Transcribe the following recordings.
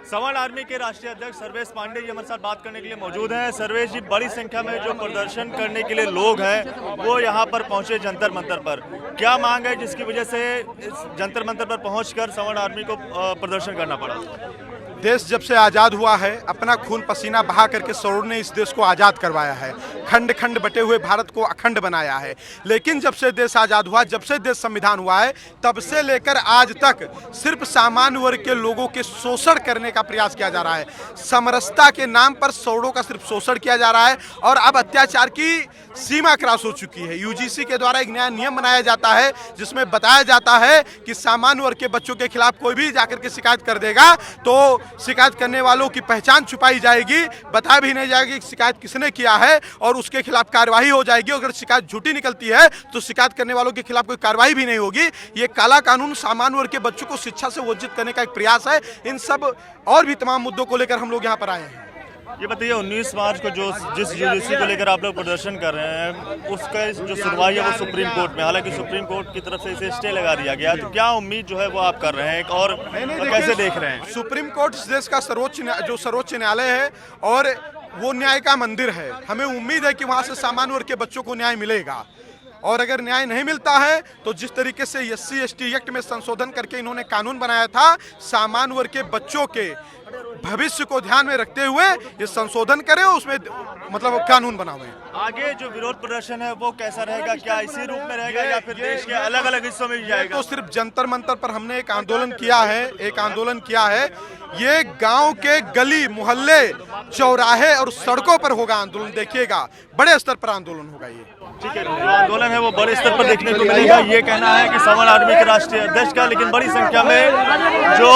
सवर्ण आर्मी के राष्ट्रीय अध्यक्ष सर्वेश पांडे जी हमारे साथ बात करने के लिए मौजूद हैं। सर्वेश जी, बड़ी संख्या में जो प्रदर्शन करने के लिए लोग हैं वो यहाँ पर पहुंचे जंतर मंतर पर, क्या मांग है जिसकी वजह से इस जंतर मंतर पर पहुंचकर सवर्ण आर्मी को प्रदर्शन करना पड़ा? देश जब से आज़ाद हुआ है अपना खून पसीना बहा करके सवर्ण ने इस देश को आज़ाद करवाया है, खंड खंड बटे हुए भारत को अखंड बनाया है। लेकिन जब से देश आज़ाद हुआ, जब से देश संविधान हुआ है, तब से लेकर आज तक सिर्फ सामान्य वर्ग के लोगों के शोषण करने का प्रयास किया जा रहा है। समरसता के नाम पर सवर्णों का सिर्फ शोषण किया जा रहा है और अब अत्याचार की सीमा क्रॉस हो चुकी है। यूजीसी के द्वारा एक नया नियम बनाया जाता है जिसमें बताया जाता है कि सामान्य वर्ग के बच्चों के खिलाफ कोई भी जाकर के शिकायत कर देगा तो शिकायत करने वालों की पहचान छुपाई जाएगी, बताया भी नहीं जाएगी कि शिकायत किसने किया है और उसके खिलाफ कार्रवाई हो जाएगी। अगर शिकायत झूठी निकलती है तो शिकायत करने वालों के खिलाफ कोई कार्रवाई भी नहीं होगी। ये काला कानून सामान्य वर्ग के बच्चों को शिक्षा से वंचित करने का एक प्रयास है। इन सब और भी तमाम मुद्दों को लेकर हम लोग यहाँ पर आए हैं। ये बताइए, 19 मार्च को जिस यूजीसी को लेकर आप लोग प्रदर्शन कर रहे हैं उसका जो सुनवाई है वो सुप्रीम कोर्ट में, हालांकि सुप्रीम कोर्ट की तरफ से इसे स्टे लगा दिया गया, तो क्या उम्मीद जो है वो आप कर रहे हैं और कैसे देख रहे हैं? सुप्रीम कोर्ट इस देश का सर्वोच्च न्यायालय है और वो न्याय का मंदिर है। हमें उम्मीद है कि वहाँ से सामान्य वर्ग के बच्चों को न्याय मिलेगा और अगर न्याय नहीं मिलता है तो जिस तरीके से SC/ST एक्ट में संशोधन करके इन्होंने कानून बनाया था, सामान्य वर्ग के बच्चों के भविष्य को ध्यान में रखते हुए ये संशोधन करें, उसमें मतलब कानून बनावे। आगे जो विरोध प्रदर्शन है वो कैसा रहेगा? क्या इसी रूप में रहेगा या फिर देश के अलग अलग हिस्सों में जाएगा? तो सिर्फ जंतर मंतर पर हमने एक आंदोलन किया है। ये गांव के गली मोहल्ले चौराहे और सड़कों पर होगा आंदोलन, देखिएगा बड़े स्तर पर आंदोलन होगा। ये ठीक है, जो आंदोलन है वो बड़े स्तर पर देखने को मिलेगा, ये कहना है कि सवर्ण आर्मी के राष्ट्रीय अध्यक्ष का। लेकिन बड़ी संख्या में जो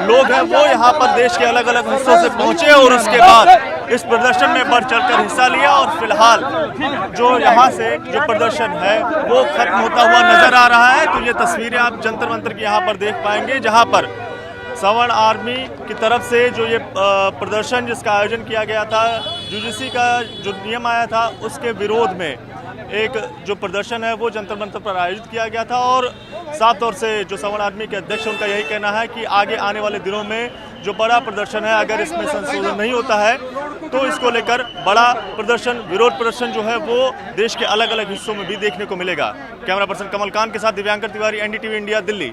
लोग हैं वो यहाँ पर देश के अलग अलग हिस्सों से पहुंचे और उसके बाद इस प्रदर्शन में बढ़ चढ़कर हिस्सा लिया और फिलहाल जो यहाँ से जो प्रदर्शन है वो खत्म होता हुआ नजर आ रहा है। तो ये तस्वीरें आप जंतर मंतर की यहाँ पर देख पाएंगे, जहाँ पर सवर्ण आर्मी की तरफ से जो ये प्रदर्शन जिसका आयोजन किया गया था, यूजीसी का जो नियम आया था उसके विरोध में एक जो प्रदर्शन है वो जंतर मंतर पर आयोजित किया गया था। और साफ तौर से जो सवर्ण आर्मी के अध्यक्ष उनका यही कहना है कि आगे आने वाले दिनों में जो बड़ा प्रदर्शन है, अगर इसमें संशोधन नहीं होता है तो इसको लेकर बड़ा प्रदर्शन, विरोध प्रदर्शन जो है वो देश के अलग अलग हिस्सों में भी देखने को मिलेगा। कैमरा पर्सन कमल कान के साथ दिव्यांकर तिवारी, NDTV इंडिया, दिल्ली।